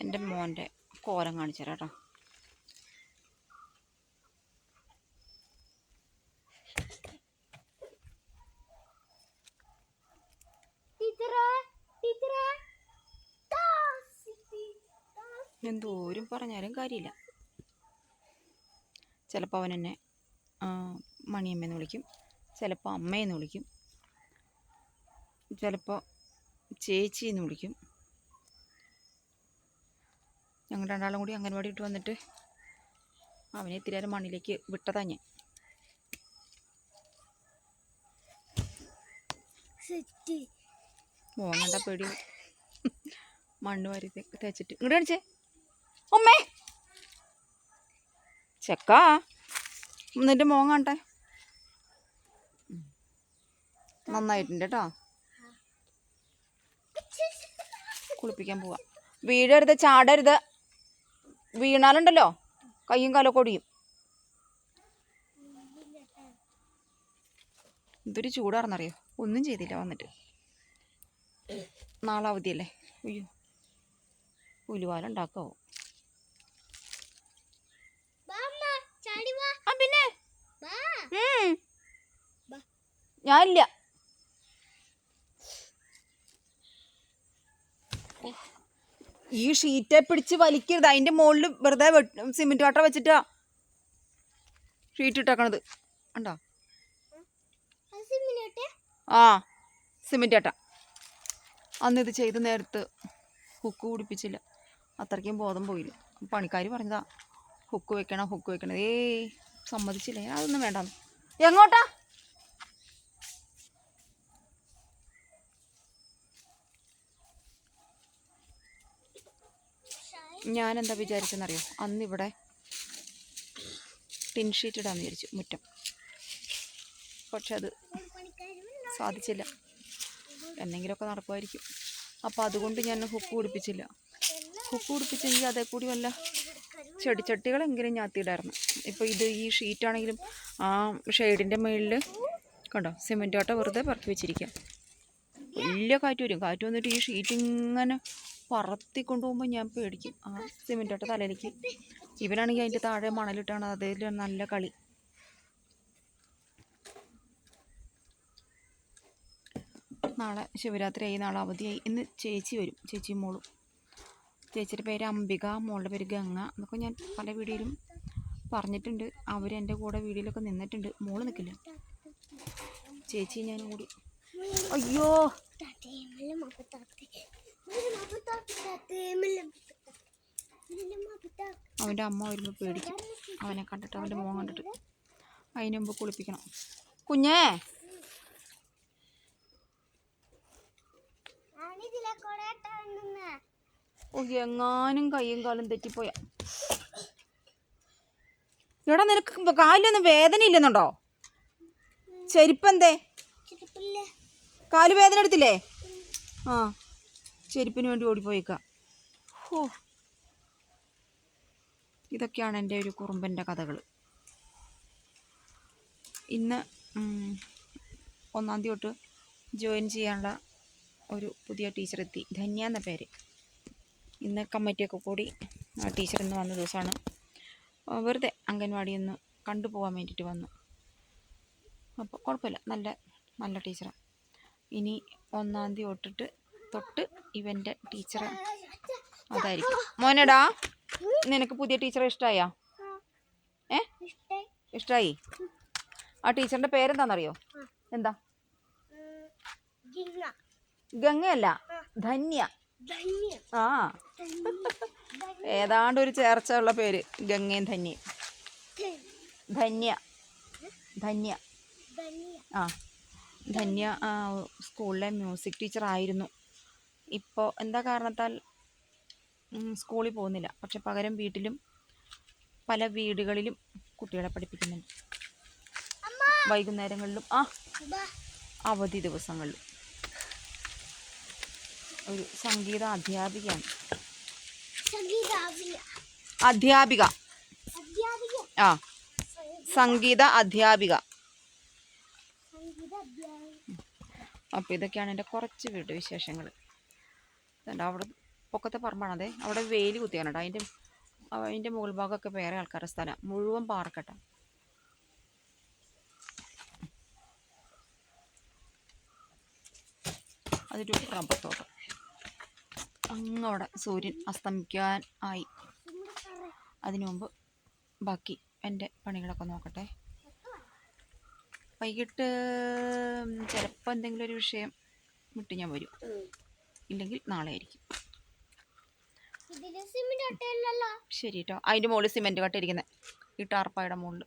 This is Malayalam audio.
എൻ്റെ മോൻ്റെ കോലം കാണിച്ചു തരാം കേട്ടോ. എന്തോരും പറഞ്ഞാലും കാര്യമില്ല. ചിലപ്പോൾ അവൻ എന്നെ മണിയമ്മയെന്ന് വിളിക്കും, ചിലപ്പോൾ അമ്മയെന്ന് വിളിക്കും, ചിലപ്പോൾ ചേച്ചിയെന്ന് വിളിക്കും. ഞങ്ങൾ രണ്ടാളും കൂടി അംഗൻവാടി ഇട്ട് വന്നിട്ട് അവനെ ഇത്തിരി നേരം മണ്ണിലേക്ക് വിട്ടതാ ഞാൻ. മോൻ കണ്ട പേടി മണ്ണ് വാരി തേച്ചിട്ട് ഇങ്ങോട്ട് കാണിച്ചേ അമ്മേ ചെക്കാ എന്നിട്ട് മോൻ കണ്ടേ. നന്നായിട്ടുണ്ട് കേട്ടോ. കുളിപ്പിക്കാൻ പോവാ. വീഴരുത്, ചാടരുത്. വീണാലുണ്ടല്ലോ കയ്യും കാലൊക്കെ ഒടിയും. എന്തൊരു ചൂടാണെന്നറിയോ. ഒന്നും ചെയ്തില്ല വന്നിട്ട്. നാളെ അവധിയല്ലേ. അയ്യോ ഉലുവാല ഉണ്ടാക്കാവോ. പിന്നെ ഞാനില്ല. ഈ ഷീറ്റെ പിടിച്ച് വലിക്കരുത്. അതിൻ്റെ മുകളിൽ വെറുതെ സിമെൻറ്റ് കട്ട വെച്ചിട്ടാ ഷീറ്റ് ഇട്ടേക്കണത്. ഉണ്ടോ? ആ സിമെൻറ്റ് കട്ട. അന്ന് ഇത് ചെയ്ത് നേരത്ത് ഹുക്ക് പിടിപ്പിച്ചില്ല. അത്രയ്ക്കും ബോധം പോയില്ല. പണിക്കാർ പറഞ്ഞതാ ഹുക്ക് വെക്കണം ഹുക്ക് വെക്കണം. സമ്മതിച്ചില്ല. അതൊന്നും വേണ്ട. എങ്ങോട്ടാ? ഞാനെന്താ വിചാരിച്ചെന്നറിയോ, അന്നിവിടെ ടിൻ ഷീറ്റ് ഇടാന്ന് വിചാരിച്ചു മുറ്റം. പക്ഷെ അത് സാധിച്ചില്ല. എന്തെങ്കിലുമൊക്കെ നടക്കുമായിരിക്കും. അപ്പോൾ അതുകൊണ്ട് ഞാൻ ഹുക്ക് പിടിപ്പിച്ചില്ല. ഹുക്ക് പിടിപ്പിച്ചെങ്കിൽ അതേ കൂടി വല്ല ചെടിച്ചട്ടികളെങ്കിലും ഞാത്തിയിടായിരുന്നു. ഇപ്പോൾ ഇത് ഈ ഷീറ്റാണെങ്കിലും ആ ഷെയ്ഡിൻ്റെ മുകളിൽ കണ്ടോ സിമെൻറ്റ് കട്ട വെറുതെ പറക്കി വെച്ചിരിക്കുക. വലിയ കാറ്റ് വരും. കാറ്റ് വന്നിട്ട് ഈ ഷീറ്റ് ഇങ്ങനെ പറത്തിക്കൊണ്ടു പോകുമ്പോൾ ഞാൻ പേടിക്കും. ആ സിമെൻറ്റ് കട്ട തലയിലേക്ക്. ഇവനാണെങ്കിൽ അതിൻ്റെ താഴെ മണലിട്ടാണ് അതിൽ നല്ല കളി. നാളെ ശിവരാത്രിയായി, നാളെ അവധിയായി. ഇന്ന് ചേച്ചി വരും, ചേച്ചിയും മോളും. ചേച്ചിയുടെ പേര് അംബിക, മോളുടെ പേര് ഗംഗ. എന്നൊക്കെ ഞാൻ പല വീഡിയോയിലും പറഞ്ഞിട്ടുണ്ട്. അവരെൻ്റെ കൂടെ വീഡിയോയിലൊക്കെ നിന്നിട്ടുണ്ട്. മോള് നിൽക്കില്ല, ചേച്ചി ഞാനും കൂടി. അയ്യോ അവൻ്റെ അമ്മ വരുമ്പോൾ പേടിക്കും. അവനെ കണ്ടിട്ട്, അവൻ്റെ മോൻ കണ്ടിട്ട്. അതിന് മുമ്പ് കുളിപ്പിക്കണം. കുഞ്ഞേ എങ്ങാനും കയ്യും കാലും തെറ്റിപ്പോയ. എടാ നിനക്ക് കാലിലൊന്നും വേദന ഇല്ലെന്നുണ്ടോ? ചെരുപ്പെന്തേ? കാല് വേദന എടുത്തില്ലേ? ആ ചെരുപ്പിന് വേണ്ടി ഓടിപ്പോയേക്കാം. ഓ ഇതൊക്കെയാണ് എൻ്റെ ഒരു കുറുമ്പൻ്റെ കഥകൾ. ഇന്ന് 1-ാം തീയതി തൊട്ട് ജോയിൻ ചെയ്യാനുള്ള ഒരു പുതിയ ടീച്ചർ എത്തി, ധന്യ എന്ന പേര്. ഇന്ന് കമ്മിറ്റിയൊക്കെ കൂടി ആ ടീച്ചർ ഇന്ന് വന്ന ദിവസമാണ്. വെറുതെ അംഗൻവാടി ഒന്ന് കണ്ടുപോകാൻ വേണ്ടിയിട്ട് വന്നു. അപ്പോൾ കുഴപ്പമില്ല, നല്ല ടീച്ചറാണ്. ഇനി 1-ാം തീയതി തൊട്ട് ഇവൻ്റെ ടീച്ചർ അതായിരിക്കും. മോനെടാ നിനക്ക് പുതിയ ടീച്ചറെ ഇഷ്ടമായോ? ഇഷ്ടമായി? ആ ടീച്ചറിൻ്റെ പേരെന്താണെന്നറിയോ? എന്താ? ഗംഗയല്ല, ധന്യ. ആ ഏതാണ്ട് ഒരു ചേർച്ച ഉള്ള പേര്, ഗംഗയും ധന്യയും. ധന്യ ആ ധന്യ സ്കൂളിലെ മ്യൂസിക് ടീച്ചറായിരുന്നു. ഇപ്പോൾ എന്താ കാരണത്താൽ സ്കൂളിൽ പോകുന്നില്ല. പക്ഷെ പകരം വീട്ടിലും പല വീടുകളിലും കുട്ടികളെ പഠിപ്പിക്കുന്നുണ്ട്. വൈകുന്നേരങ്ങളിലും അവധി ദിവസങ്ങളിലും. ഒരു സംഗീത അധ്യാപികയാണ്. അധ്യാപിക ആ സംഗീത അധ്യാപിക. അപ്പോൾ ഇതൊക്കെയാണ് എൻ്റെ കുറച്ച് വീട്ടു വിശേഷങ്ങൾ. അവിടെ പൊക്കത്തെ പറമ്പാണതേ. അവിടെ വേലി കുത്തിയാണോ അതിൻ്റെ മുകൾ ഭാഗമൊക്കെ വേറെ ആൾക്കാരുടെ സ്ഥലം, മുഴുവൻ പാറക്കെട്ടാ. അതൊരു റബ്ബർ തോട്ടം. അങ്ങവിടെ സൂര്യൻ അസ്തമിക്കാൻ ആയി. അതിനു മുമ്പ് ബാക്കി എൻ്റെ പണികളൊക്കെ നോക്കട്ടെ. വൈകിട്ട് ചിലപ്പോൾ എന്തെങ്കിലും ഒരു വിഷയം വിട്ട് ഞാൻ വരും, ഇല്ലെങ്കിൽ നാളെ ആയിരിക്കും. ശരി കേട്ടോ. അതിൻ്റെ മുകളിൽ സിമെൻറ്റ് കട്ട ഇരിക്കുന്നത്, ഈ ടാർപ്പായുടെ മുകളിൽ.